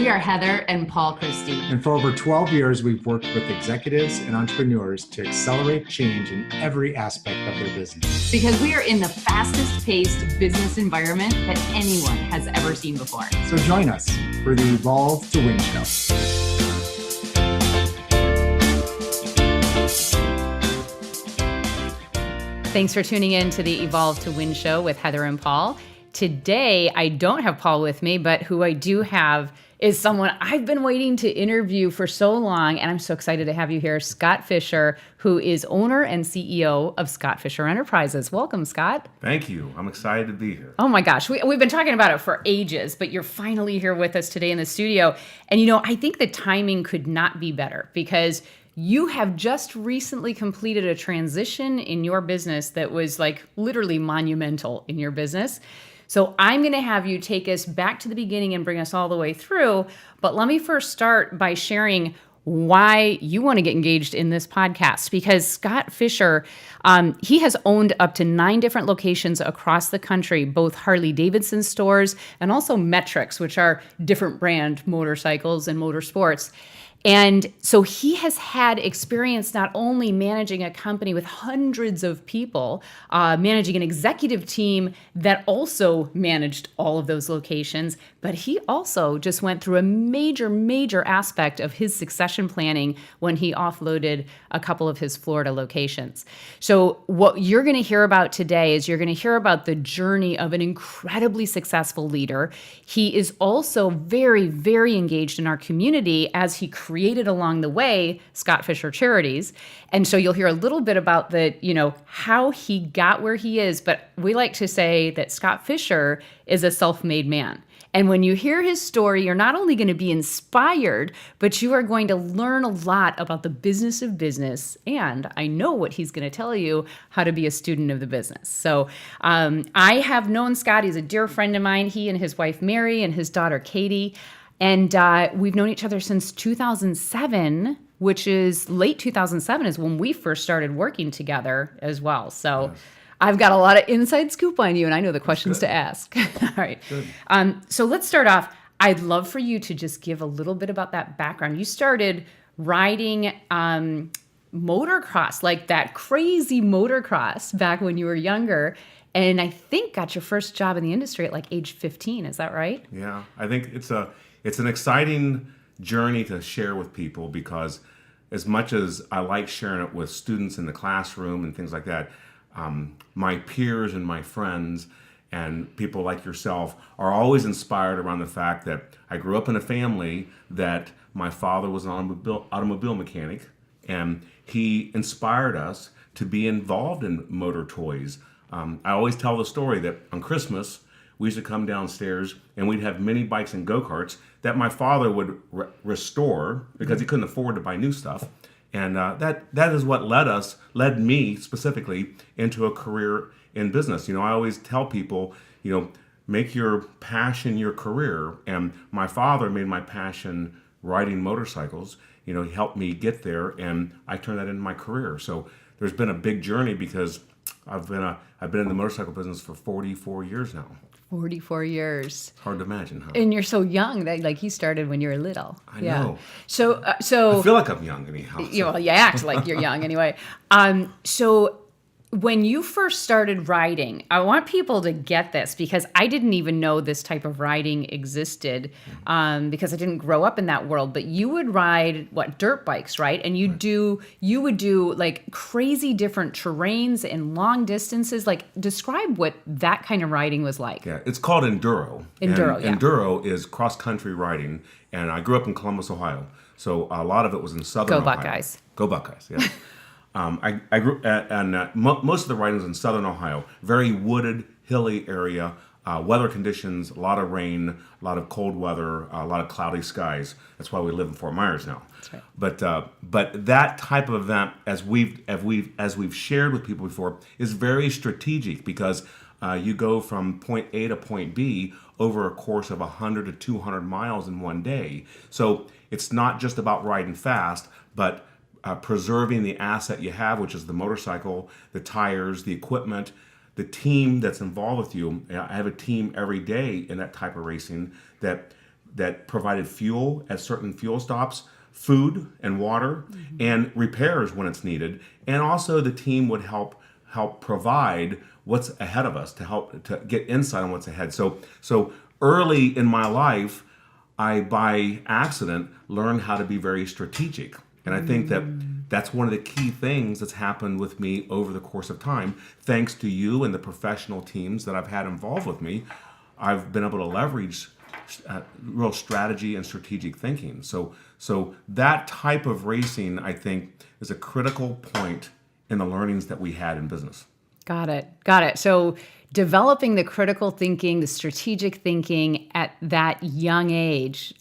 We are Heather and Paul Christie. And for over 12 years, we've worked with executives and entrepreneurs to accelerate change in every aspect of their business. Because we are in the fastest paced business environment that anyone has ever seen before. So join us for the Evolve to Win show. Thanks for tuning in to the Evolve to Win show with Heather and Paul. Today, I don't have Paul with me, but who I do have is someone I've been waiting to interview for so long, and I'm so excited to have you here, Scott Fischer, who is owner and CEO of Scott Fischer Enterprises. Welcome, Scott. Thank you. I'm excited to be here. Oh my gosh, we've been talking about it for ages, but you're finally here with us today in the studio. And you know, I think the timing could not be better because you have just recently completed a transition in your business that was like literally monumental in your business. So I'm going to have you take us back to the beginning and bring us all the way through. But let me first start by sharing why you want to get engaged in this podcast. Because Scott Fischer, he has owned up to 9 different locations across the country, both Harley-Davidson stores and also Metrics, which are different brand motorcycles and motorsports. And so he has had experience not only managing a company with hundreds of people, managing an executive team that also managed all of those locations, but he also just went through a major aspect of his succession planning when he offloaded a couple of his Florida locations. So what you're going to hear about today is you're going to hear about the journey of an incredibly successful leader. He is also very engaged in our community as he created along the way Scott Fischer Charities. And so you'll hear a little bit about how he got where he is, but we like to say that Scott Fischer is a self-made man. And when you hear his story, you're not only going to be inspired, but you are going to learn a lot about the business of business. And I know what he's going to tell you, how to be a student of the business. So I have known Scott. He's a dear friend of mine. He and his wife, Mary, and his daughter, Katie. And we've known each other since 2007, which is late 2007 is when we first started working together as well. So yes. I've got a lot of inside scoop on you, and I know the questions to ask. All right. So let's start off. I'd love for you to just give a little bit about that background. You started riding motocross, like that crazy motocross back when you were younger, and I think got your first job in the industry at like age 15. Is that right? Yeah, I think it's an exciting journey to share with people because as much as I like sharing it with students in the classroom and things like that, my peers and my friends and people like yourself are always inspired around the fact that I grew up in a family that my father was an automobile mechanic, and he inspired us to be involved in motor toys. I always tell the story that on Christmas, we used to come downstairs and we'd have mini bikes and go-karts that my father would restore because he couldn't afford to buy new stuff. And that is what led me specifically into a career in business. I always tell people, make your passion your career. And my father made my passion riding motorcycles. He helped me get there, and I turned that into my career. So there's been a big journey because I've been in the motorcycle business for 44 years now. 44 years. Hard to imagine, huh? And you're so young that like you started when you were little. I know. So I feel like I'm young anyhow. Well, you act like you're young anyway. So when you first started riding, I want people to get this because I didn't even know this type of riding existed because I didn't grow up in that world. But you would ride dirt bikes, right? And you would do like crazy different terrains and long distances. Like describe what that kind of riding was like. Yeah, it's called enduro. Enduro is cross country riding, and I grew up in Columbus, Ohio. So a lot of it was in southern Ohio. Buckeyes. Go Buckeyes! Yeah. I grew and most of the riding was in southern Ohio, very wooded, hilly area, weather conditions, a lot of rain, a lot of cold weather, a lot of cloudy skies. That's why we live in Fort Myers now. That's right. But that type of event, as we've shared with people before, is very strategic because you go from point A to point B over a course of 100 to 200 miles in one day. So it's not just about riding fast, but preserving the asset you have, which is the motorcycle, the tires, the equipment, the team that's involved with you. I have a team every day in that type of racing that that provided fuel at certain fuel stops, food and water, and repairs when it's needed. And also the team would help provide what's ahead of us, to help to get insight on what's ahead. So early in my life, I by accident learned how to be very strategic. And I think that's one of the key things that's happened with me over the course of time. Thanks to you and the professional teams that I've had involved with me, I've been able to leverage real strategy and strategic thinking. So that type of racing, I think, is a critical point in the learnings that we had in business. Got it. So developing the critical thinking, the strategic thinking at that young age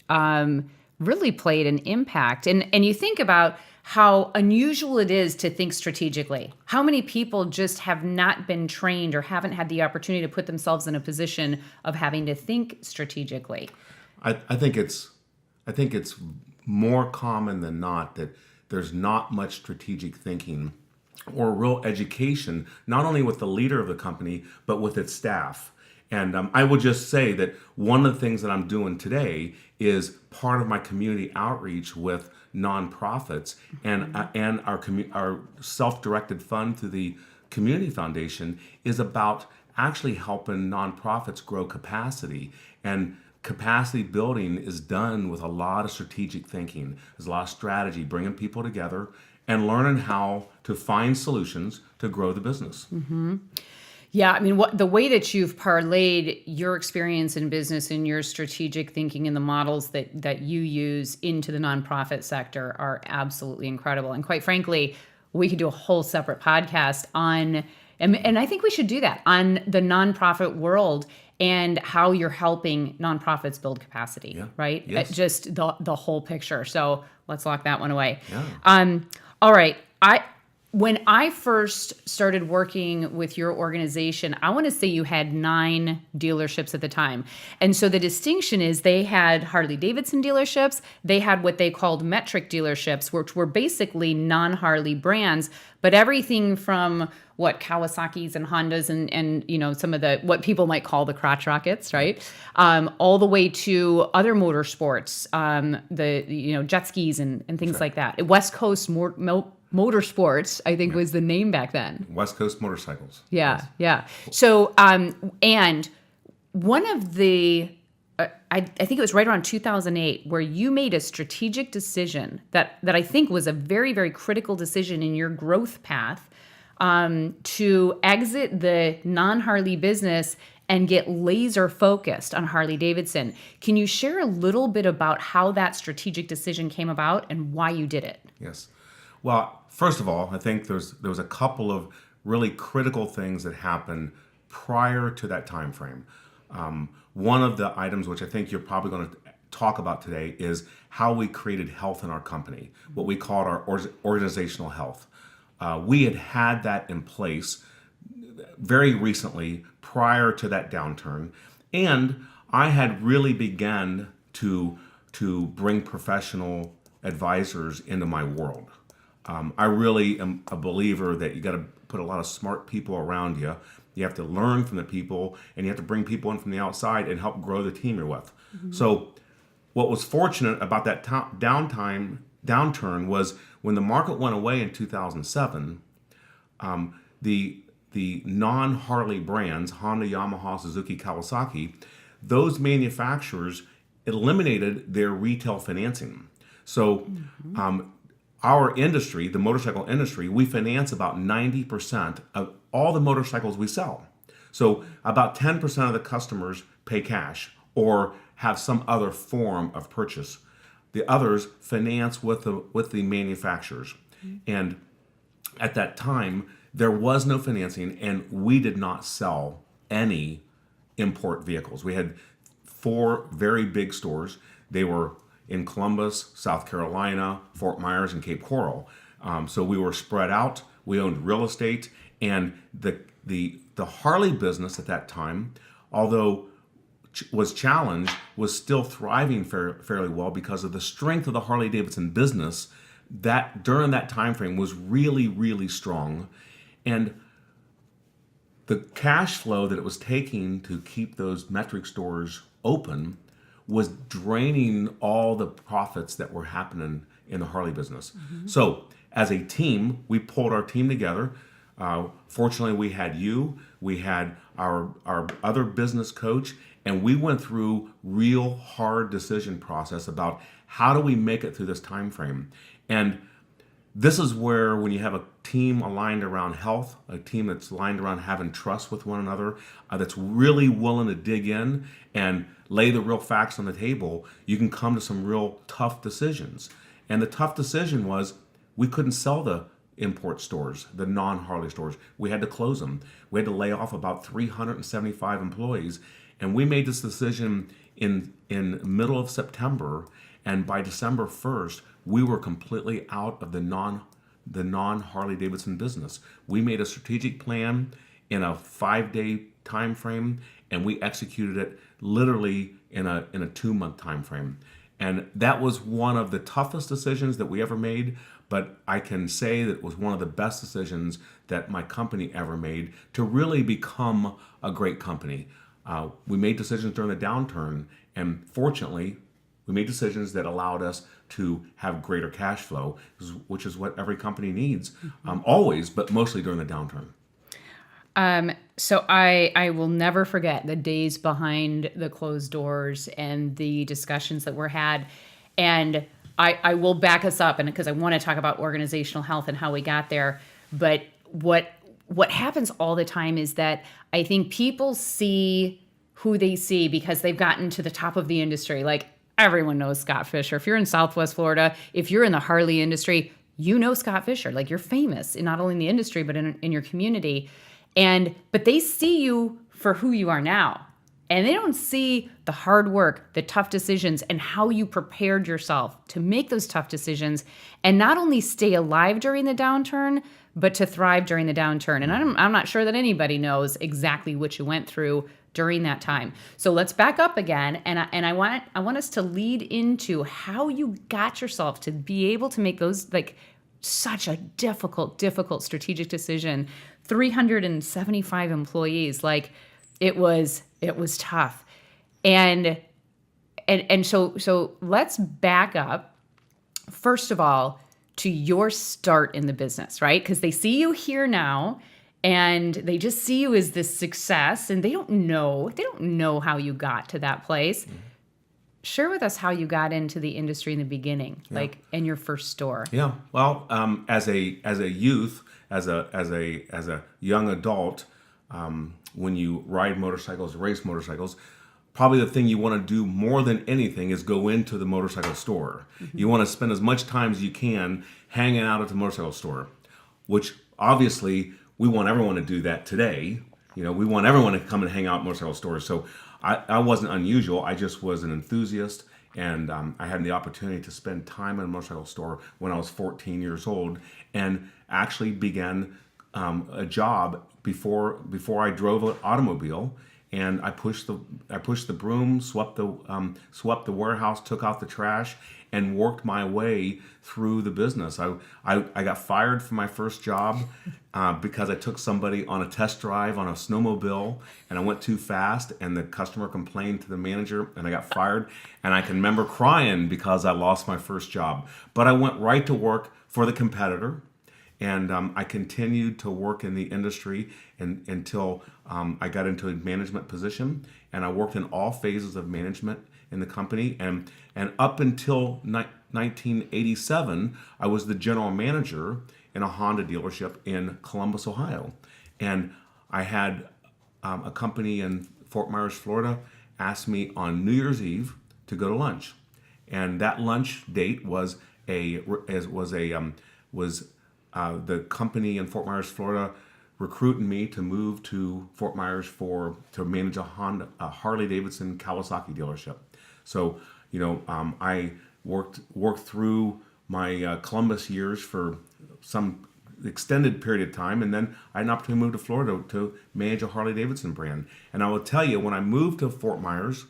really played an impact. And you think about how unusual it is to think strategically. How many people just have not been trained or haven't had the opportunity to put themselves in a position of having to think strategically? I think it's more common than not that there's not much strategic thinking or real education, not only with the leader of the company, but with its staff. And I will just say that one of the things that I'm doing today is part of my community outreach with nonprofits and our self-directed fund through the Community Foundation is about actually helping nonprofits grow capacity. And capacity building is done with a lot of strategic thinking. There's a lot of strategy, bringing people together and learning how to find solutions to grow the business. Yeah, I mean, the way that you've parlayed your experience in business and your strategic thinking and the models that you use into the nonprofit sector are absolutely incredible. And quite frankly, we could do a whole separate podcast on, and I think we should do that, on the nonprofit world and how you're helping nonprofits build capacity, right? Yes. Just the whole picture. So let's lock that one away. Yeah. All right. When I first started working with your organization, I want to say you had 9 dealerships at the time. And so the distinction is they had Harley-Davidson dealerships. They had what they called metric dealerships, which were basically non-Harley brands, but everything from Kawasaki's and Hondas and some of the what people might call the crotch rockets, right? All the way to other motorsports, the jet skis and things like that. West Coast Motorsports, I think, was the name back then. West Coast Motorcycles. Yeah, yes. Yeah. So, and one of the, I think it was right around 2008, where you made a strategic decision that I think was a very, very critical decision in your growth path, to exit the non-Harley business and get laser focused on Harley-Davidson. Can you share a little bit about how that strategic decision came about and why you did it? Yes. Well, first of all, I think there was a couple of really critical things that happened prior to that time frame. One of the items which I think you're probably going to talk about today is how we created health in our company, what we called our organizational health. We had that in place very recently prior to that downturn, and I had really begun to bring professional advisors into my world. I really am a believer that you got to put a lot of smart people around you. You have to learn from the people, and you have to bring people in from the outside and help grow the team you're with. So what was fortunate about that downturn was when the market went away in 2007, the non-Harley brands, Honda, Yamaha, Suzuki, Kawasaki, those manufacturers eliminated their retail financing. So our industry, the motorcycle industry, we finance about 90% of all the motorcycles we sell. So about 10% of the customers pay cash or have some other form of purchase. The others finance with the manufacturers. And at that time, there was no financing, and we did not sell any import vehicles. We had 4 very big stores. They were in Columbus, South Carolina, Fort Myers, and Cape Coral. So we were spread out. We owned real estate, and the Harley business at that time, although was challenged, was still thriving fairly well because of the strength of the Harley-Davidson business that during that time frame was really, really strong. And the cash flow that it was taking to keep those metric stores open was draining all the profits that were happening in the Harley business. So as a team, we pulled our team together. Fortunately, we had we had our other business coach, and we went through real hard decision process about how do we make it through this time frame. And this is where, when you have a team aligned around health, a team that's aligned around having trust with one another, that's really willing to dig in and lay the real facts on the table, you can come to some real tough decisions. And the tough decision was we couldn't sell the import stores, the non-Harley stores. We had to close them. We had to lay off about 375 employees. And we made this decision in middle of September. And by December 1st, we were completely out of the non-Harley-Davidson business. We made a strategic plan in a 5-day time frame, and we executed it literally in a 2-month time frame. And that was one of the toughest decisions that we ever made, but I can say that it was one of the best decisions that my company ever made to really become a great company. We made decisions during the downturn, and fortunately, we made decisions that allowed us to have greater cash flow, which is what every company needs, always, but mostly during the downturn. So I will never forget the days behind the closed doors and the discussions that were had. And I will back us up, and because I want to talk about organizational health and how we got there. But what happens all the time is that I think people see who they see because they've gotten to the top of the industry. Like, everyone knows Scott Fischer. If you're in Southwest Florida, if you're in the Harley industry, you know Scott Fischer. Like, you're famous, not only in the industry, but in your community. But they see you for who you are now. And they don't see the hard work, the tough decisions, and how you prepared yourself to make those tough decisions and not only stay alive during the downturn, but to thrive during the downturn. And I'm not sure that anybody knows exactly what you went through during that time. So let's back up again, and I want us to lead into how you got yourself to be able to make those, like, such a difficult strategic decision. 375 employees, like, it was tough. And so let's back up, first of all, to your start in the business, right? Because they see you here now, and they just see you as this success, and they don't know how you got to that place. Mm-hmm. Share with us how you got into the industry in the beginning, like in your first store. Yeah, well, as a youth, as a young adult, when you ride motorcycles, race motorcycles, probably the thing you want to do more than anything is go into the motorcycle store. Mm-hmm. You want to spend as much time as you can hanging out at the motorcycle store, which obviously we want everyone to do that today. You know, we want everyone to come and hang out at motorcycle stores. So I wasn't unusual. I just was an enthusiast, and I had the opportunity to spend time in a motorcycle store when I was 14 years old, and actually began a job before I drove an automobile. And I pushed the broom, swept the warehouse, took out the trash, and worked my way through the business. I got fired from my first job because I took somebody on a test drive on a snowmobile, and I went too fast, and the customer complained to the manager, and I got fired. And I can remember crying because I lost my first job. But I went right to work for the competitor. And I continued to work in the industry until I got into a management position, and I worked in all phases of management in the company. And up until 1987, I was the general manager in a Honda dealership in Columbus, Ohio. And I had a company in Fort Myers, Florida, ask me on New Year's Eve to go to lunch, and that lunch date was the company in Fort Myers, Florida, recruiting me to move to Fort Myers to manage a Harley-Davidson Kawasaki dealership. So, I worked through my Columbus years for some extended period of time, and then I had an opportunity to move to Florida to manage a Harley-Davidson brand. And I will tell you, when I moved to Fort Myers,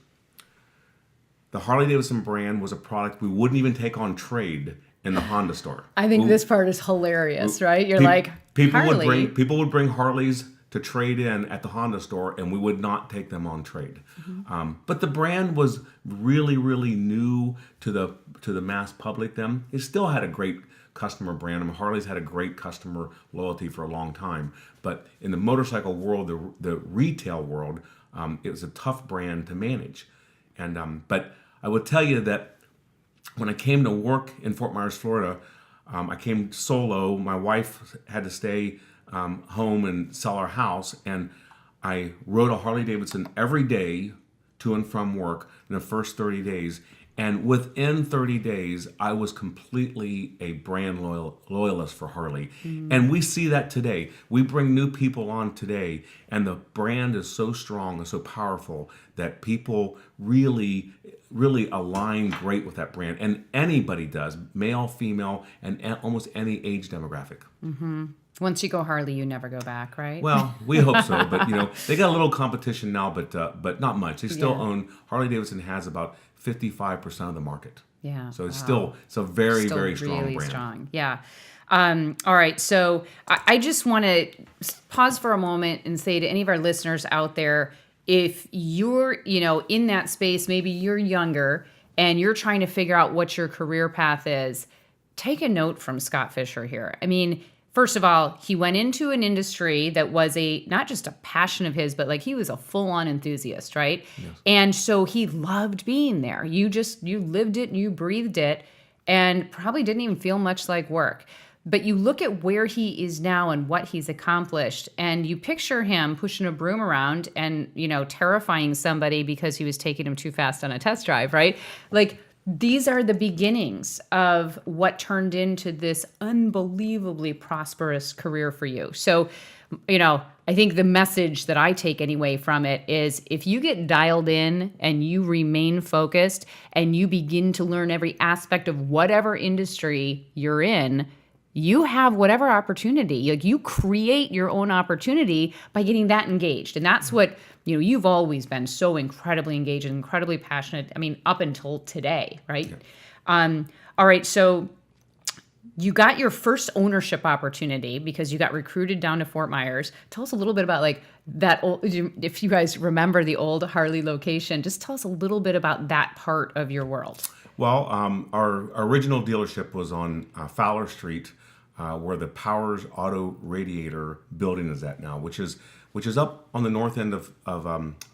the Harley-Davidson brand was a product we wouldn't even take on trade in the Honda store. I think this part is hilarious, right? You're like, people Harley. would bring Harleys to trade in at the Honda store, and we would not take them on trade. But the brand was really, really new to the mass public then. It still had a great customer brand. I mean, Harley's had a great customer loyalty for a long time. But in the motorcycle world, the retail world, it was a tough brand to manage. And but I will tell you that when I came to work in Fort Myers, Florida, I came solo. My wife had to stay home and sell our house, and I rode a Harley-Davidson every day to and from work in the first 30 days. And within 30 days, I was completely a brand loyalist for Harley. And we see that today. We bring new people on today, and the brand is so strong and so powerful that people really, really align great with that brand. And anybody does, male, female, and almost any age demographic. Once you go Harley, you never go back, right? Well, we hope so, but they got a little competition now, but not much. They still own, Harley-Davidson has about 55% of the market. Yeah. So it's a very, very strong really brand. Strong. Yeah. All right. So I just want to pause for a moment and say to any of our listeners out there, if you're, in that space, maybe you're younger and you're trying to figure out what your career path is, take a note from Scott Fischer here. I mean, first of all, he went into an industry that was not just a passion of his, but like he was a full-on enthusiast, right? Yes. And so he loved being there. You lived it, you breathed it, and probably didn't even feel much like work. But you look at where he is now and what he's accomplished, and you picture him pushing a broom around and, terrifying somebody because he was taking him too fast on a test drive, right? Like, these are the beginnings of what turned into this unbelievably prosperous career for you. So, I think the message that I take anyway from it is if you get dialed in and you remain focused and you begin to learn every aspect of whatever industry you're in, you have whatever opportunity. Like, you create your own opportunity by getting that engaged. And that's what, you've always been so incredibly engaged and incredibly passionate. I mean, up until today, right? Yeah. All right. So you got your first ownership opportunity because you got recruited down to Fort Myers. Tell us a little bit about that old, if you guys remember the old Harley location, just tell us a little bit about that part of your world. Well, our original dealership was on Fowler Street, where the Powers Auto Radiator building is at now, which is up on the north end of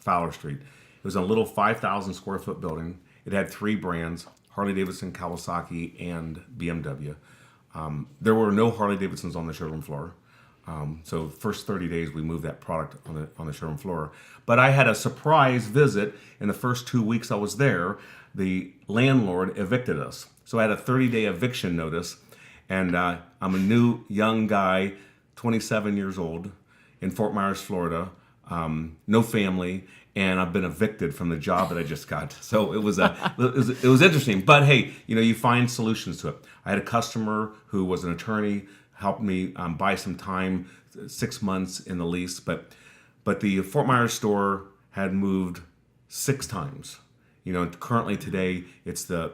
Fowler Street. It was a little 5,000 square foot building. It had 3 brands, Harley-Davidson, Kawasaki, and BMW. There were no Harley-Davidsons on the showroom floor. So first 30 days, we moved that product on the showroom floor. But I had a surprise visit. In the first 2 weeks I was there, the landlord evicted us. So I had a 30-day eviction notice. And I'm a new young guy, 27 years old, in Fort Myers, Florida, no family, and I've been evicted from the job that I just got. So it was interesting. But hey, you find solutions to it. I had a customer who was an attorney, helped me buy some time, 6 months in the lease. But the Fort Myers store had moved 6 times. Currently today, it's the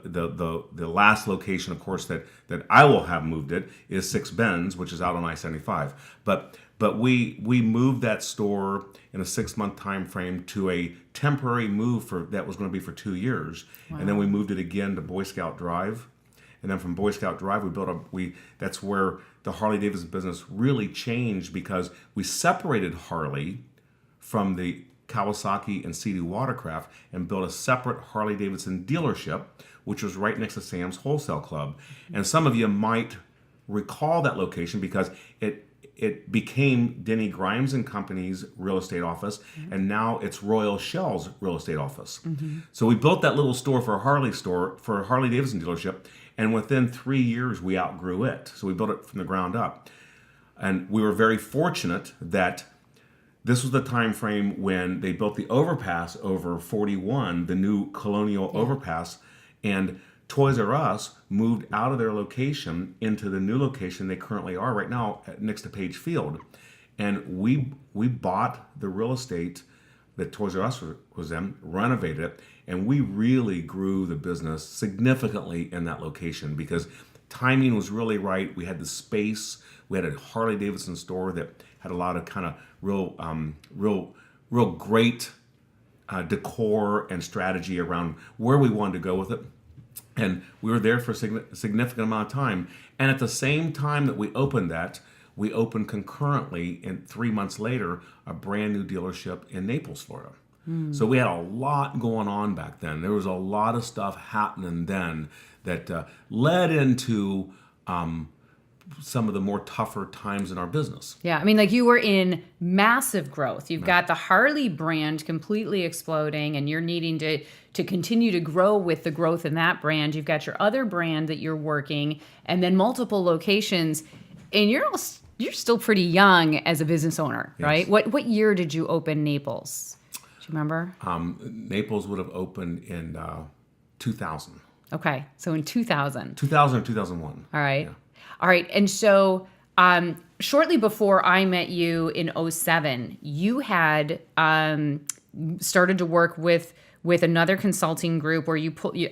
last location, of course, that I will have moved it is 6 Bends, which is out on I-75. But we moved that store in a 6-month time frame to a temporary move that was going to be for 2 years. Wow. And then we moved it again to Boy Scout Drive. And then from Boy Scout Drive, that's where the Harley-Davidson business really changed, because we separated Harley from the Kawasaki and Sea-Doo Watercraft and built a separate Harley-Davidson dealership, which was right next to Sam's Wholesale Club. And some of you might recall that location because it became Denny Grimes and Company's real estate office, and now it's Royal Shell's real estate office. Mm-hmm. So we built that little store for a Harley-Davidson dealership, and within 3 years we outgrew it. So we built it from the ground up. And we were very fortunate that this was the time frame when they built the overpass over 41, the new Colonial overpass, and Toys R Us moved out of their location into the new location they currently are right now next to Page Field. And we bought the real estate that Toys R Us was in, renovated it, and we really grew the business significantly in that location because timing was really right. We had the space. We had a Harley-Davidson store that had a lot of kind of real great decor and strategy around where we wanted to go with it. And we were there for a significant amount of time. And at the same time that we opened that, we opened concurrently, and 3 months later, a brand new dealership in Naples, Florida. So we had a lot going on back then. There was a lot of stuff happening then that led into some of the more tougher times in our business. Yeah, I mean, like you were in massive growth. You've got the Harley brand completely exploding, and you're needing to continue to grow with the growth in that brand. You've got your other brand that you're working, and then multiple locations. And you're still pretty young as a business owner, right? Yes. What year did you open Naples? Do you remember? Naples would have opened in 2000. Okay, so in 2000. 2000 or 2001. All right. Yeah. All right. And so shortly before I met you in '07, you had started to work with another consulting group where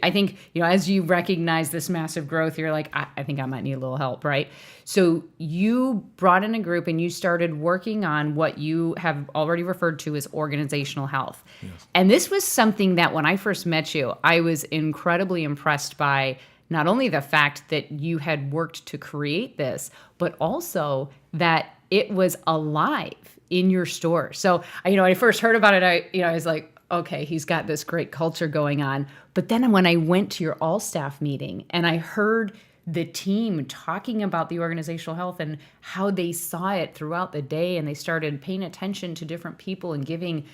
I think, as you recognize this massive growth, you're like, I think I might need a little help, right? So you brought in a group and you started working on what you have already referred to as organizational health. Yes. And this was something that when I first met you, I was incredibly impressed by. Not only the fact that you had worked to create this, but also that it was alive in your store. So, when I first heard about it, I was like, okay, he's got this great culture going on. But then when I went to your all staff meeting and I heard the team talking about the organizational health and how they saw it throughout the day, and they started paying attention to different people and giving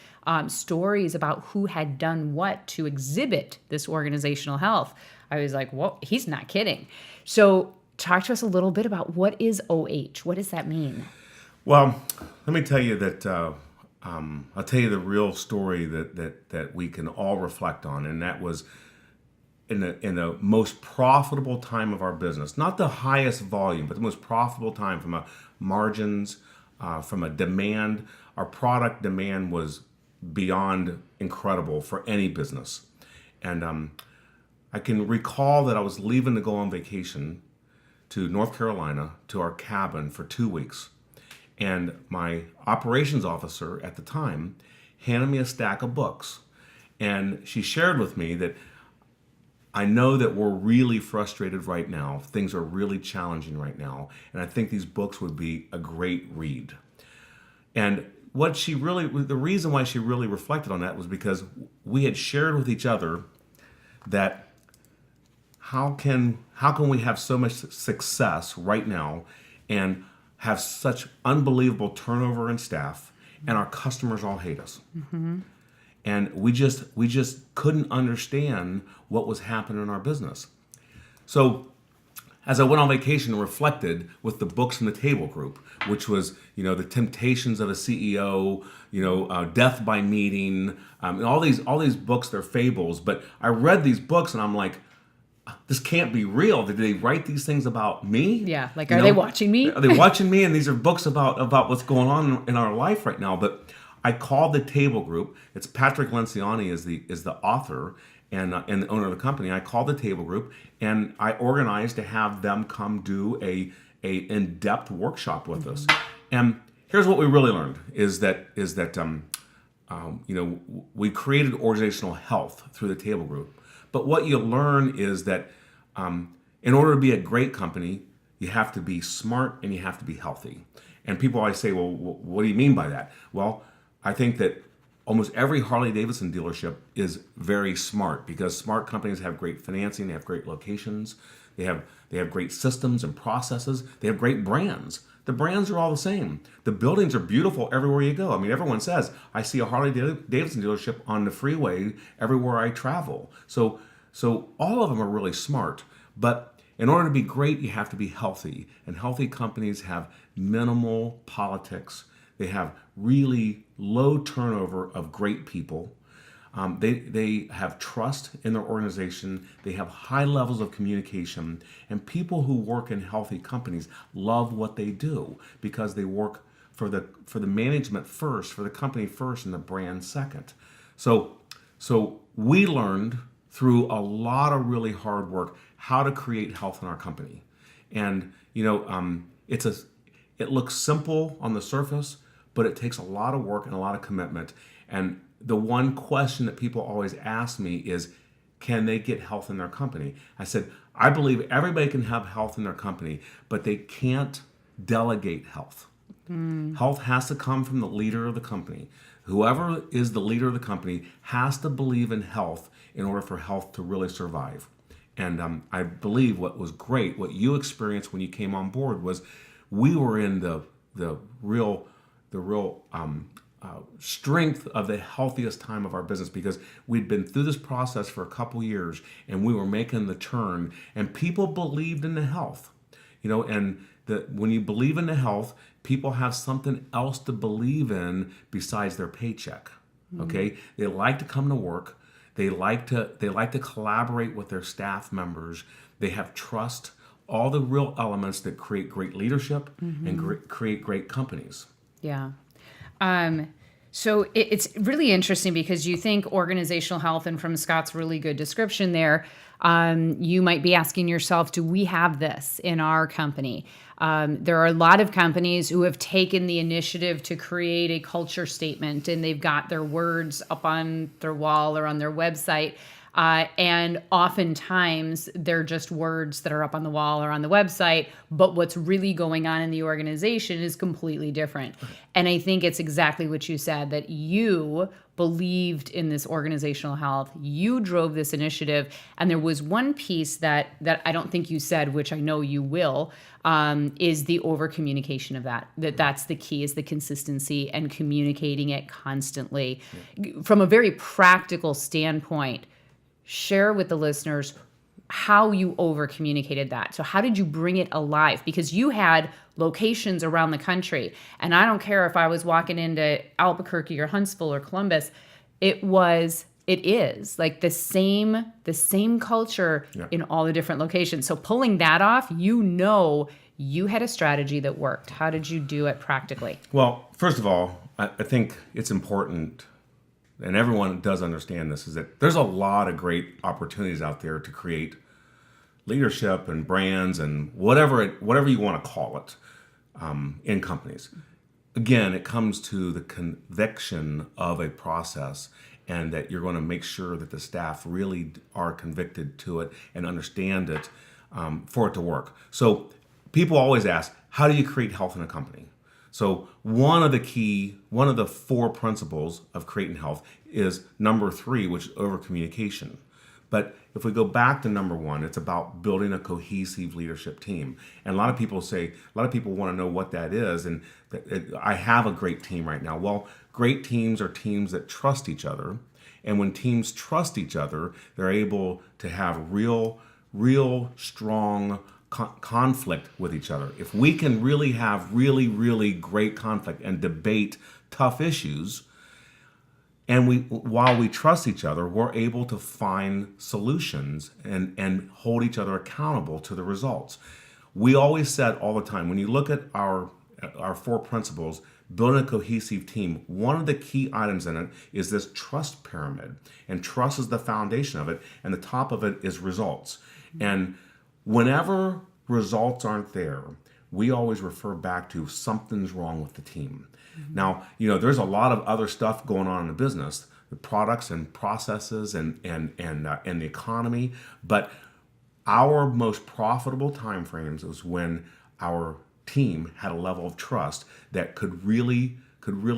stories about who had done what to exhibit this organizational health, I was like, whoa, he's not kidding. So talk to us a little bit about what is OH? What does that mean? Well, let me tell you that I'll tell you the real story that we can all reflect on, and that was in the most profitable time of our business, not the highest volume, but the most profitable time from a margins, from a demand. Our product demand was beyond incredible for any business, and I can recall that I was leaving to go on vacation to North Carolina to our cabin for 2 weeks. And my operations officer at the time handed me a stack of books. And she shared with me that I know that we're really frustrated right now. Things are really challenging right now. And I think these books would be a great read. And the reason why she really reflected on that was because we had shared with each other that how can we have so much success right now and have such unbelievable turnover in staff, and our customers all hate us. Mm-hmm. And we just couldn't understand what was happening in our business. So as I went on vacation and reflected with the books from the table group, which was, the temptations of a CEO, death by meeting, all these books, they're fables. But I read these books and I'm like, this can't be real. Did they write these things about me? Yeah, like, are they watching me? Are they watching me? And these are books about what's going on in our life right now. But I called the table group. It's Patrick Lenciani is the author and the owner of the company. I called the table group and I organized to have them come do a in-depth workshop with us. And here's what we really learned is that we created organizational health through the table group. But what you learn is that in order to be a great company, you have to be smart and you have to be healthy. And people always say, well, what do you mean by that? Well, I think that almost every Harley-Davidson dealership is very smart because smart companies have great financing, they have great locations, they have great systems and processes, they have great brands. The brands are all the same. The buildings are beautiful everywhere you go. I mean, everyone says, I see a Harley-Davidson dealership on the freeway everywhere I travel. So all of them are really smart. But in order to be great, you have to be healthy. And healthy companies have minimal politics. They have really low turnover of great people. They have trust in their organization. They have high levels of communication. And people who work in healthy companies love what they do because they work for the management first, for the company first, and the brand second. So we learned through a lot of really hard work how to create health in our company. And it it looks simple on the surface, but it takes a lot of work and a lot of commitment. And the one question that people always ask me is, can they get health in their company? I said, I believe everybody can have health in their company, but they can't delegate health. Health has to come from the leader of the company. Whoever is the leader of the company has to believe in health in order for health to really survive. And I believe what was great, what you experienced when you came on board, was we were in the real strength of the healthiest time of our business, because we'd been through this process for a couple years and we were making the turn, and people believed in the health, and when you believe in the health, people have something else to believe in besides their paycheck. Okay, they like to come to work. They like to collaborate with their staff members. They have trust, all the real elements that create great leadership and create great companies. Yeah. So it's really interesting because you think organizational health, and from Scott's really good description there, you might be asking yourself, do we have this in our company? There are a lot of companies who have taken the initiative to create a culture statement, and they've got their words up on their wall or on their website. And oftentimes they're just words that are up on the wall or on the website, but what's really going on in the organization is completely different. And I think it's exactly what you said, that you believed in this organizational health. You drove this initiative. And there was one piece that I don't think you said, which I know you will, is the over communication of that's the key, is the consistency and communicating it constantly. From a very practical standpoint, share with the listeners how you over communicated that. So how did you bring it alive? Because you had locations around the country, and I don't care if I was walking into Albuquerque or Huntsville or Columbus, it is like the same culture in all the different locations. So pulling that off, you had a strategy that worked. How did you do it practically? Well, first of all, I think it's important, and everyone does understand this, is that there's a lot of great opportunities out there to create leadership and brands and whatever you want to call it in companies. Again, it comes to the conviction of a process, and that you're going to make sure that the staff really are convicted to it and understand it for it to work. So people always ask, how do you create health in a company? So one of the 4 principles of creating health is number 3, which is over communication. But if we go back to number 1, it's about building a cohesive leadership team. And a lot of people want to know what that is. And I have a great team right now. Well, great teams are teams that trust each other. And when teams trust each other, they're able to have real strong conflict with each other. If we can really have really great conflict and debate tough issues, and while we trust each other, we're able to find solutions and hold each other accountable to the results. We always said all the time, when you look at our 4 principles, building a cohesive team, one of the key items in it is this trust pyramid. And trust is the foundation of it, and the top of it is results. And whenever results aren't there, we always refer back to something's wrong with the team. Now, there's a lot of other stuff going on in the business, the products and processes and the economy, but our most profitable time frames was when our team had a level of trust that could really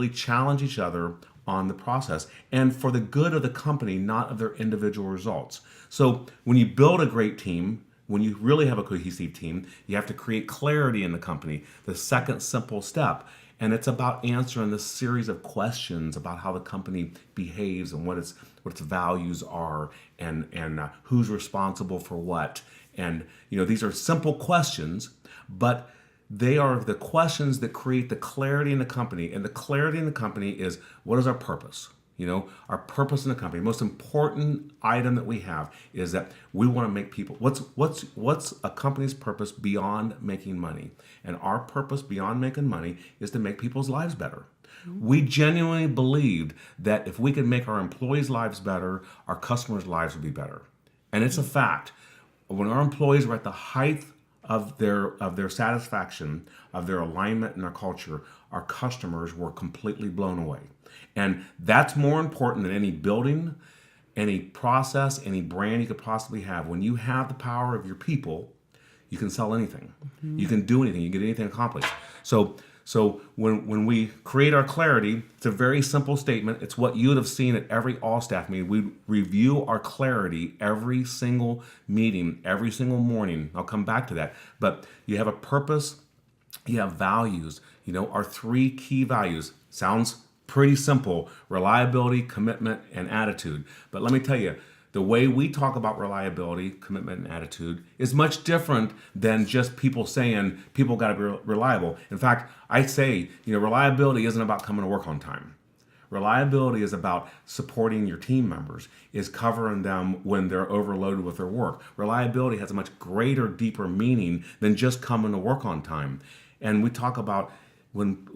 challenge each other on the process, and for the good of the company, not of their individual results. So when you build a great team, when you really have a cohesive team, you have to create clarity in the company, the second simple step. And it's about answering this series of questions about how the company behaves and what its values are, and who's responsible for what. And these are simple questions, but they are the questions that create the clarity in the company. And the clarity in the company is, what is our purpose? Our purpose in the company. The most important item that we have is that we want to make people. What's a company's purpose beyond making money? And our purpose beyond making money is to make people's lives better. We genuinely believed that if we could make our employees' lives better, our customers' lives would be better. And it's a fact. When our employees were at the height of their satisfaction, of their alignment and their culture, our customers were completely blown away. And that's more important than any building, any process, any brand you could possibly have. When you have the power of your people, you can sell anything. You can do anything. You can get anything accomplished. So when we create our clarity, it's a very simple statement. It's what you would have seen at every all-staff meeting. We review our clarity every single meeting, every single morning. I'll come back to that. But you have a purpose, you have values. Our 3 key values. Sounds pretty simple: reliability, commitment, and attitude. But let me tell you, the way we talk about reliability, commitment, and attitude is much different than just people saying people got to be reliable. In fact, I say, reliability isn't about coming to work on time. Reliability is about supporting your team members, is covering them when they're overloaded with their work. Reliability has a much greater, deeper meaning than just coming to work on time. And we talk about when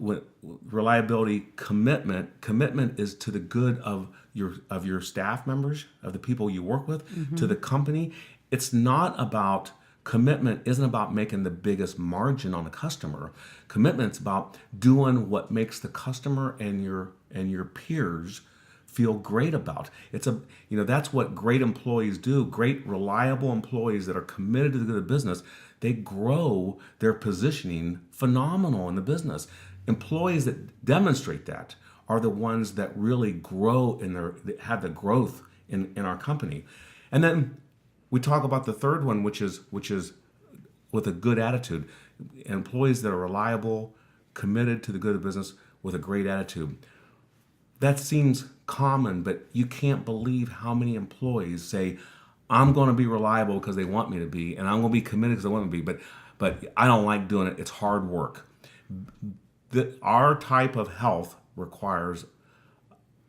reliability, commitment is to the good of your staff members, of the people you work with, to the company. It's not about commitment isn't about making the biggest margin on a customer. Commitment's about doing what makes the customer and your peers feel great about. That's what great employees do. Great, reliable employees that are committed to the good of business, they grow their positioning phenomenal in the business. Employees that demonstrate that are the ones that really grow that have the growth in our company. And then we talk about the third one, which is with a good attitude. Employees that are reliable, committed to the good of business with a great attitude. That seems common, but you can't believe how many employees say, I'm going to be reliable because they want me to be, and I'm going to be committed because they want me to be, but I don't like doing it. It's hard work. Our type of health requires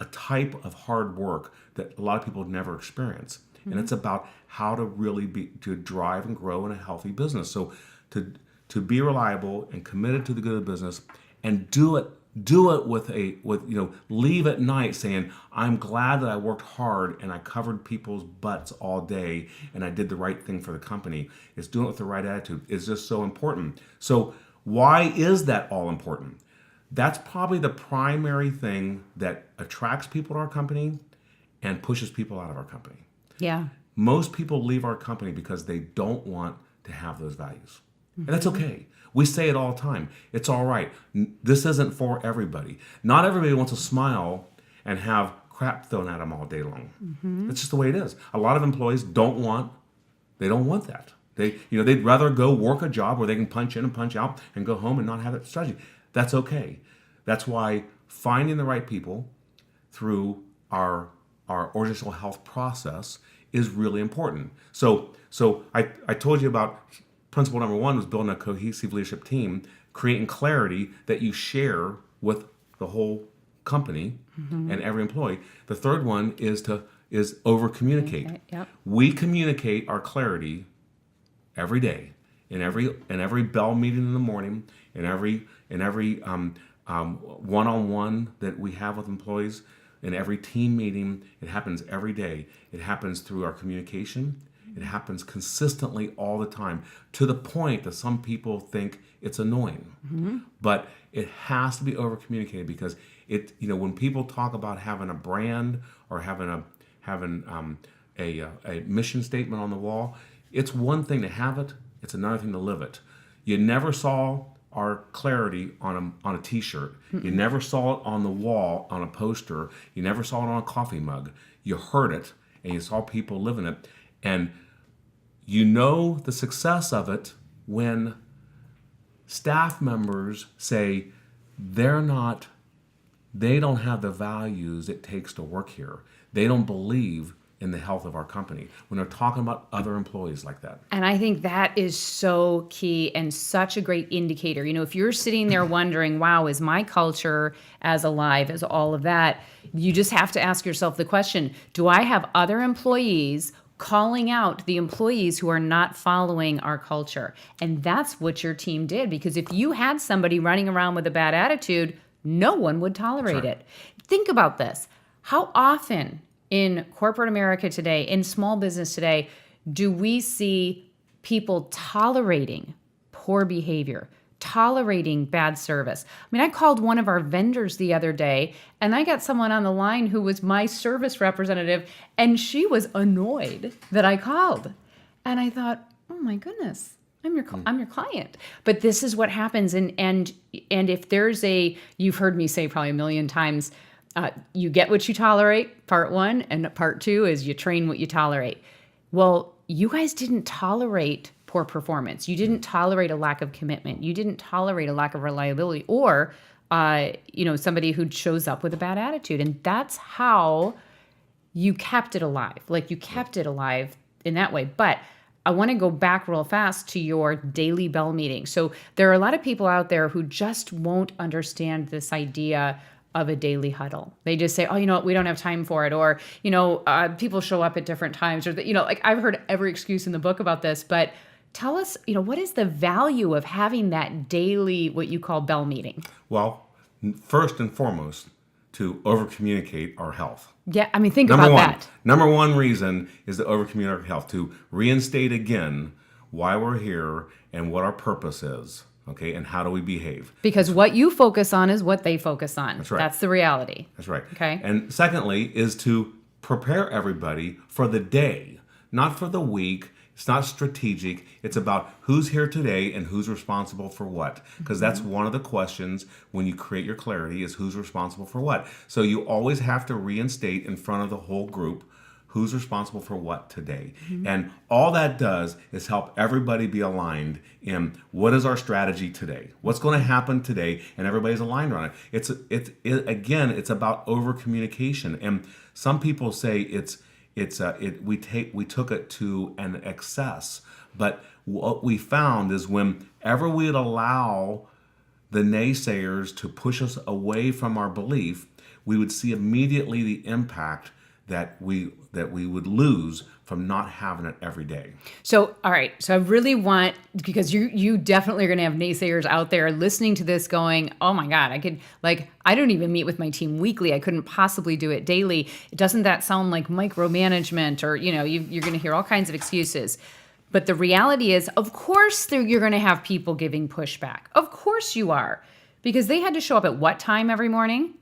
a type of hard work that a lot of people never experience. And it's about how to really to drive and grow in a healthy business. So to be reliable and committed to the good of business and do it with leave at night saying, I'm glad that I worked hard and I covered people's butts all day and I did the right thing for the company. It's doing it with the right attitude. It's just so important. So why is that all important? That's probably the primary thing that attracts people to our company and pushes people out of our company. Yeah. Most people leave our company because they don't want to have those values. And that's okay. We say it all the time. It's all right. This isn't for everybody. Not everybody wants to smile and have crap thrown at them all day long. That's just the way it is. A lot of employees don't want that. They'd rather go work a job where they can punch in and punch out and go home and not have that strategy. That's okay. That's why finding the right people through our organizational health process is really important. So I told you about principle number 1 was building a cohesive leadership team, creating clarity that you share with the whole company and every employee. The third one is over communicate. Okay, yep. We communicate our clarity every day, in every bell meeting in the morning, in every one-on-one that we have with employees, in every team meeting. It happens every day. It happens through our communication. It happens consistently all the time, to the point that some people think it's annoying. But it has to be over communicated, because when people talk about having a brand or having a mission statement on the wall, it's one thing to have it, it's another thing to live it. You never saw our clarity on a t-shirt. You never saw it on the wall on a poster. You never saw it on a coffee mug. You heard it and you saw people living it. And you know the success of it when staff members say they don't have the values it takes to work here. They don't believe in the health of our company when they're talking about other employees like that. And I think that is so key and such a great indicator. If you're sitting there wondering, wow, is my culture as alive as all of that? You just have to ask yourself the question, do I have other employees calling out the employees who are not following our culture? And that's what your team did, because if you had somebody running around with a bad attitude, no one would tolerate it. Think about this. How often in corporate America today, in small business today, do we see people tolerating poor behavior, tolerating bad service. I mean, I called one of our vendors the other day, and I got someone on the line who was my service representative, and she was annoyed that I called. And I thought, oh my goodness, I'm your client. But this is what happens. And if there's you've heard me say probably a million times, you get what you tolerate, part one, and part two is you train what you tolerate. Well, you guys didn't tolerate poor performance. You didn't tolerate a lack of commitment. You didn't tolerate a lack of reliability or, somebody who shows up with a bad attitude. And that's how you kept it alive. Like you kept it alive in that way. But I want to go back real fast to your daily bell meeting. So there are a lot of people out there who just won't understand this idea of a daily huddle. They just say, oh, you know what, we don't have time for it. Or, people show up at different times. Or, like I've heard every excuse in the book about this. But tell us, what is the value of having that daily, what you call bell meeting? Well, first and foremost, to over-communicate our health. Yeah, I mean, think about that. Number one reason is to over-communicate our health, to reinstate again why we're here and what our purpose is, okay, and how do we behave. Because what you focus on is what they focus on. That's right. That's the reality. That's right. Okay. And secondly is to prepare everybody for the day, not for the week. It's not strategic. It's about who's here today and who's responsible for what. Because that's one of the questions when you create your clarity is who's responsible for what. So you always have to reinstate in front of the whole group who's responsible for what today. And all that does is help everybody be aligned in what is our strategy today? What's going to happen today? And everybody's aligned around it. It's about over communication. And some people say we took it to an excess, but what we found is whenever we'd allow the naysayers to push us away from our belief, we would see immediately the impact that we would lose from not having it every day. So, all right. So I really want, because you definitely are going to have naysayers out there listening to this going, oh my God, I don't even meet with my team weekly. I couldn't possibly do it daily. Doesn't that sound like micromanagement? Or, you're going to hear all kinds of excuses. But the reality is, of course, you're going to have people giving pushback. Of course you are. Because they had to show up at what time every morning?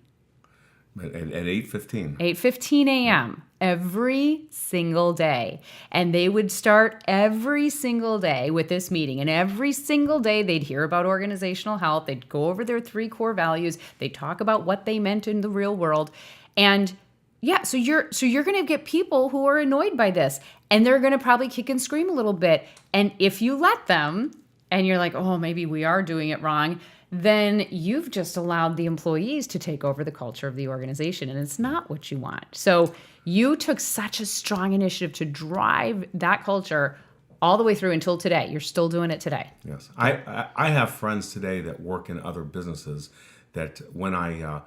At 8:15. 8:15 a.m. every single day. And they would start every single day with this meeting. And every single day they'd hear about organizational health. They'd go over their 3 core values. They'd talk about what they meant in the real world. And yeah, so you're going to get people who are annoyed by this. And they're going to probably kick and scream a little bit. And if you let them, and you're like, oh, maybe we are doing it wrong, then you've just allowed the employees to take over the culture of the organization, and it's not what you want. So you took such a strong initiative to drive that culture all the way through until today. You're still doing it today. Yes. I have friends today that work in other businesses that when I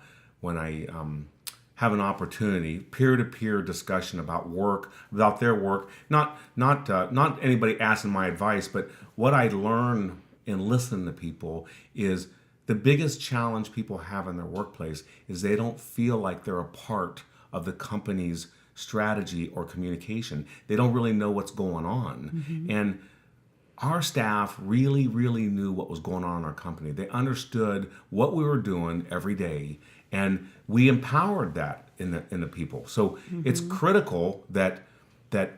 have an opportunity, peer-to-peer discussion about work, about their work, not anybody asking my advice, but what I learn and listen to people is the biggest challenge people have in their workplace is they don't feel like they're a part of the company's strategy or communication. They don't really know what's going on. And our staff really, really knew what was going on in our company. They understood what we were doing every day, and we empowered that in the people. So it's critical that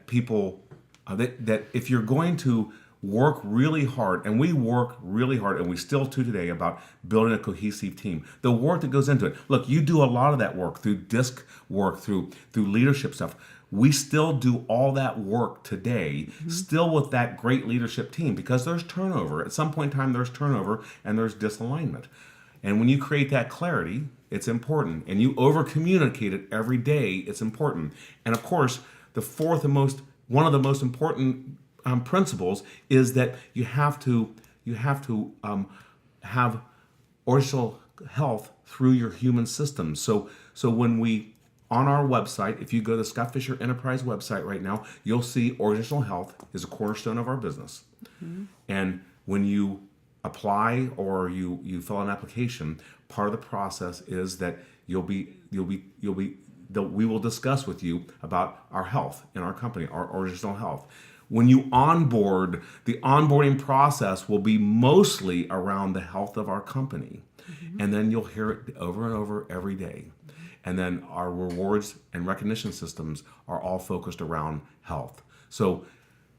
people that if you're going to work really hard, and we work really hard, and we still do today about building a cohesive team. The work that goes into it. Look, you do a lot of that work through disc work, through leadership stuff. We still do all that work today, still with that great leadership team, because there's turnover. At some point in time, there's turnover and there's disalignment. And when you create that clarity, it's important. And you over-communicate it every day, it's important. And of course, one of the most important principles is that you have to have organizational health through your human systems. So when we on our website, if you go to the Scott Fischer Enterprise website right now, you'll see organizational health is a cornerstone of our business. And when you apply or you fill an application, part of the process is that we will discuss with you about our health in our company, our organizational health. when you onboard, the onboarding process will be mostly around the health of our company. And then you'll hear it over and over every day. And then our rewards and recognition systems are all focused around health. So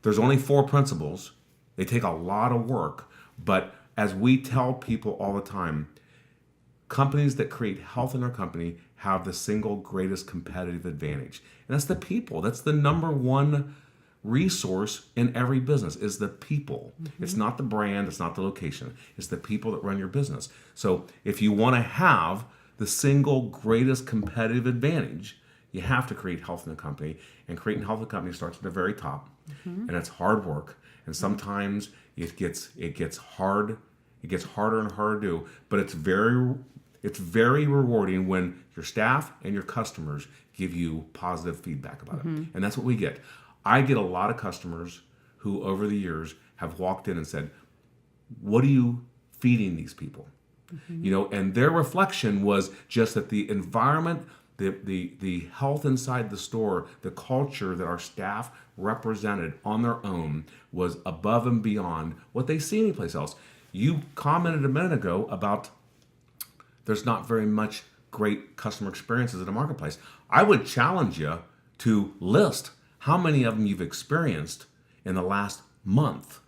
there's only 4 principles. They take a lot of work, but as we tell people all the time, companies that create health in their company have the single greatest competitive advantage. And that's the people. That's the number one resource in every business is the people. It's not the brand, it's not the location. It's the people that run your business. So if you want to have the single greatest competitive advantage, you have to create health in the company. And creating health in the company starts at the very top. And it's hard work. And sometimes it gets hard. It gets harder and harder to do, but it's very rewarding when your staff and your customers give you positive feedback about it. And that's what we get. I get a lot of customers who over the years have walked in and said, what are you feeding these people? And their reflection was just that the environment, the health inside the store, the culture that our staff represented on their own was above and beyond what they see anyplace else. You commented a minute ago about there's not very much great customer experiences in the marketplace. I would challenge you to list how many of them you've experienced in the last month.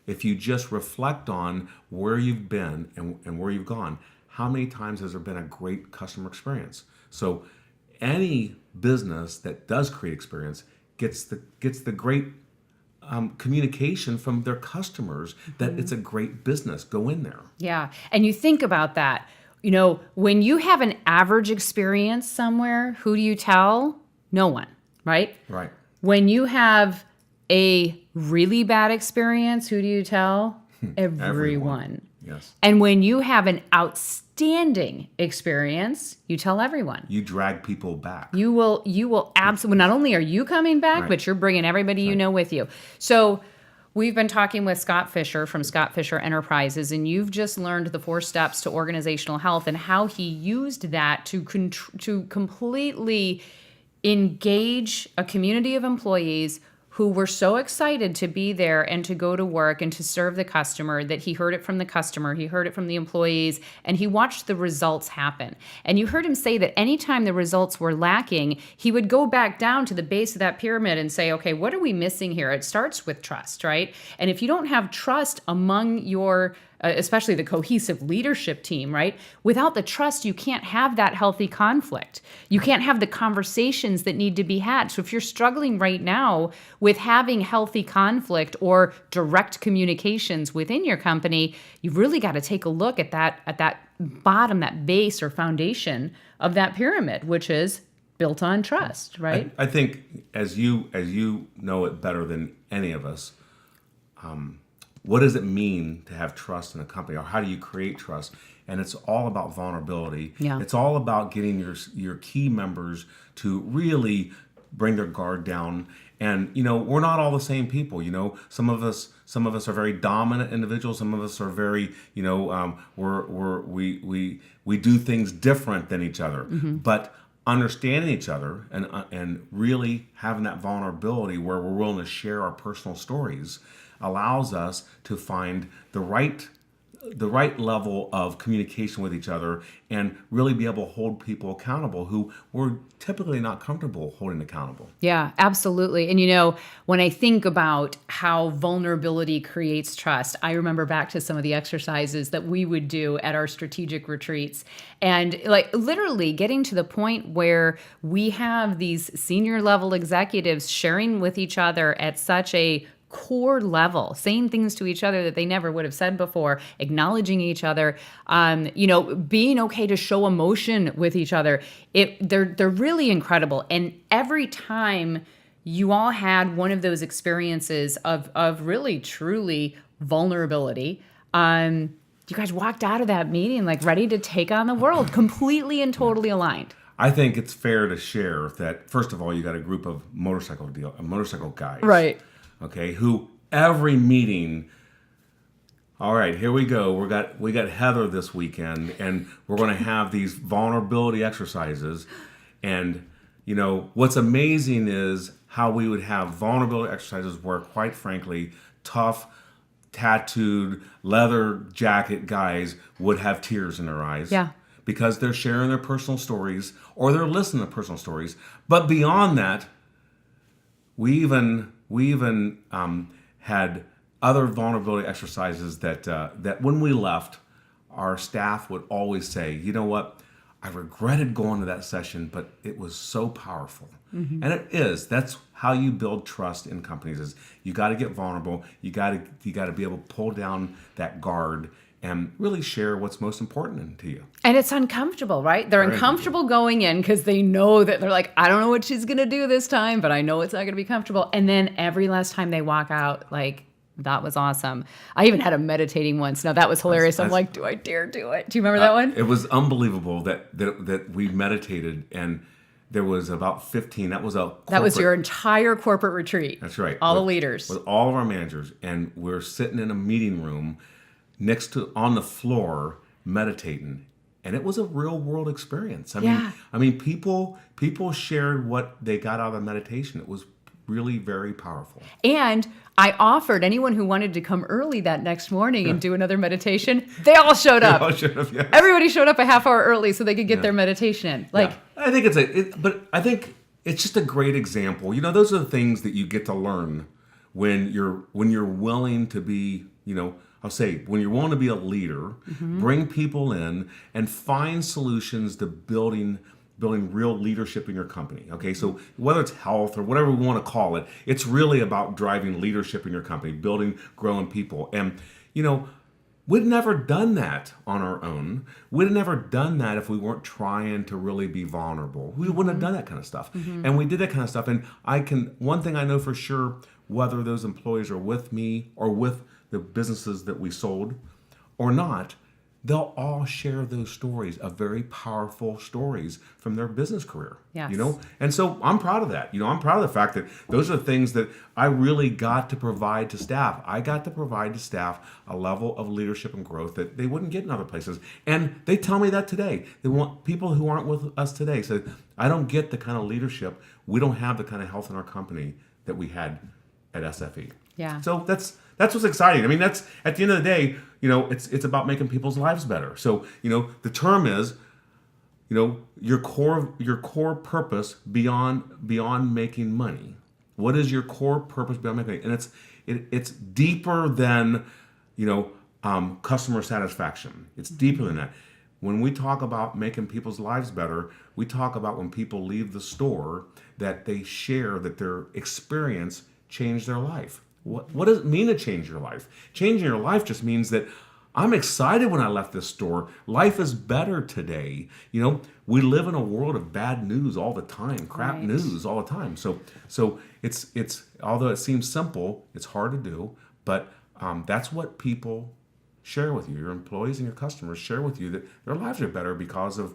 If you just reflect on where you've been and where you've gone, how many times has there been a great customer experience? So any business that does create experience gets the great communication from their customers that it's a great business. Go in there. Yeah. And you think about that. When you have an average experience somewhere, who do you tell? No one, right? Right. When you have a really bad experience, who do you tell? Everyone. Yes. And when you have an outstanding experience, you tell everyone. You drag people back. You will absolutely, not only are you coming back, Right. but you're bringing everybody you know with you. So we've been talking with Scott Fischer from Scott Fischer Enterprises, and you've just learned the 4 steps to organizational health and how he used that to completely engage a community of employees who were so excited to be there and to go to work and to serve the customer that he heard it from the customer, he heard it from the employees, and he watched the results happen. And you heard him say that anytime the results were lacking, he would go back down to the base of that pyramid and say, okay, what are we missing here? It starts with trust, right? And if you don't have trust among your especially the cohesive leadership team, right? Without the trust, you can't have that healthy conflict. You can't have the conversations that need to be had. So if you're struggling right now with having healthy conflict or direct communications within your company, you've really got to take a look at that bottom, that base or foundation of that pyramid, which is built on trust, right? I think as you know it better than any of us, what does it mean to have trust in a company, or how do you create trust? And it's all about vulnerability. Yeah. It's all about getting your key members to really bring their guard down. And we're not all the same people. Some of us are very dominant individuals. Some of us are very we do things different than each other. But understanding each other and really having that vulnerability where we're willing to share our personal stories allows us to find the right level of communication with each other and really be able to hold people accountable who we're typically not comfortable holding accountable. Yeah, absolutely. And when I think about how vulnerability creates trust, I remember back to some of the exercises that we would do at our strategic retreats, and literally getting to the point where we have these senior level executives sharing with each other at such a core level, saying things to each other that they never would have said before, acknowledging each other, being okay to show emotion with each other. They're really incredible. And every time you all had one of those experiences of really, truly vulnerability, you guys walked out of that meeting ready to take on the world, completely and totally aligned. I think it's fair to share that, first of all, you got a group of motorcycle guys. Right. Okay, who every meeting, all right, here we go. We got Heather this weekend, and we're going to have these vulnerability exercises. And what's amazing is how we would have vulnerability exercises where, quite frankly, tough, tattooed, leather jacket guys would have tears in their eyes. Yeah. Because they're sharing their personal stories or they're listening to personal stories. But beyond that, we even had other vulnerability exercises that when we left, our staff would always say, you know what, I regretted going to that session, but it was so powerful. And it is. That's how you build trust in companies. Is you got to get vulnerable. You got to be able to pull down that guard and really share what's most important to you. And it's uncomfortable, right? They're uncomfortable going in because they know that they're like, I don't know what she's going to do this time, but I know it's not going to be comfortable. And then every last time they walk out, like, that was awesome. I even had a meditating once. Now that was hilarious. I'm like, do I dare do it? Do you remember that one? It was unbelievable that we meditated, and there was about 15. That was your entire corporate retreat. That's right. All the leaders. With all of our managers. And we're sitting in a meeting room on the floor meditating. And it was a real world experience. I mean, people shared what they got out of the meditation. It was really very powerful. And I offered anyone who wanted to come early that next morning and do another meditation. They all showed up. Yes. Everybody showed up a half hour early so they could get their meditation in. I think but I think it's just a great example. You know, those are the things that you get to learn when you're willing to be, I'll say, when you're willing to be a leader, bring people in and find solutions to building real leadership in your company. Okay, so whether it's health or whatever we want to call it, it's really about driving leadership in your company, growing people. And, we'd never done that on our own. We'd have never done that if we weren't trying to really be vulnerable. We wouldn't have done that kind of stuff. And we did that kind of stuff. And one thing I know for sure, whether those employees are with me or with the businesses that we sold or not, they'll all share those stories of very powerful stories from their business career. Yes. And so I'm proud of that. I'm proud of the fact that those are the things that I really got to provide to staff. I got to provide to staff a level of leadership and growth that they wouldn't get in other places. And they tell me that today. They want people who aren't with us today. So I don't get the kind of leadership. We don't have the kind of health in our company that we had at SFE. Yeah. So that's what's exciting. I mean, that's at the end of the day, it's about making people's lives better. So, the term is, your core purpose beyond making money. What is your core purpose beyond making money? And it's deeper than, customer satisfaction. It's deeper than that. When we talk about making people's lives better, we talk about when people leave the store that they share that their experience changed their life. What does it mean to change your life? Changing your life just means that I'm excited when I left this store. Life is better today. We live in a world of bad news all the time, crap news all the time. So it's although it seems simple, it's hard to do, but that's what people share with you. Your employees and your customers share with you that their lives are better because of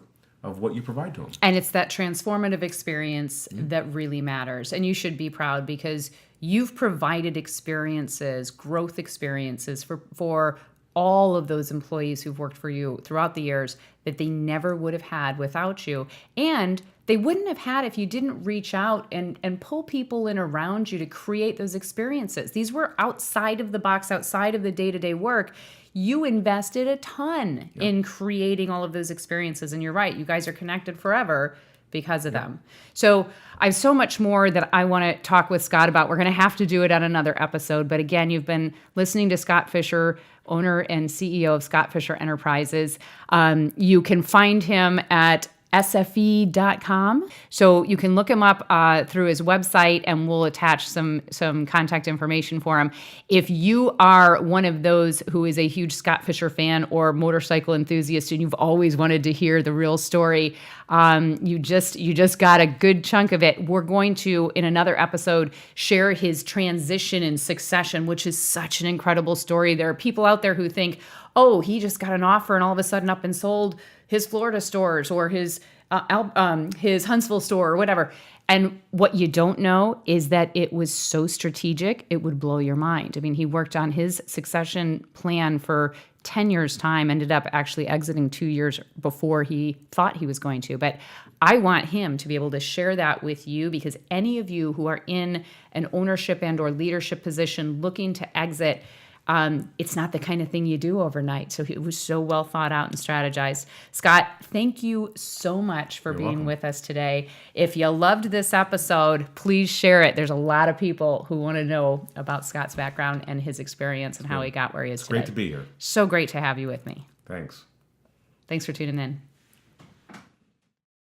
what you provide to them. And it's that transformative experience that really matters. And you should be proud because you've provided experiences, growth experiences for all of those employees who've worked for you throughout the years that they never would have had without you. And they wouldn't have had if you didn't reach out and pull people in around you to create those experiences. These were outside of the box, outside of the day-to-day work. You invested a ton in creating all of those experiences. And you're right, you guys are connected forever because of them. So I have so much more that I want to talk with Scott about. We're going to have to do it on another episode. But again, you've been listening to Scott Fischer, owner and CEO of Scott Fischer Enterprises. You can find him at sfe.com. So you can look him up through his website, and we'll attach some contact information for him. If you are one of those who is a huge Scott Fischer fan or motorcycle enthusiast and you've always wanted to hear the real story, you just got a good chunk of it. We're going to, in another episode, share his transition and succession, which is such an incredible story. There are people out there who think, oh, he just got an offer and all of a sudden up and sold his Florida stores or his Huntsville store or whatever. And what you don't know is that it was so strategic, it would blow your mind. I mean, he worked on his succession plan for 10 years' time, ended up actually exiting 2 years before he thought he was going to. But I want him to be able to share that with you, because any of you who are in an ownership and or leadership position looking to exit, it's not the kind of thing you do overnight. So it was so well thought out and strategized. Scott, thank you so much for being welcome. with us today. If you loved this episode, please share it. There's a lot of people who want to know about Scott's background and his experience and how he got where he is today. Great to be here. So great to have you with me. Thanks. Thanks for tuning in.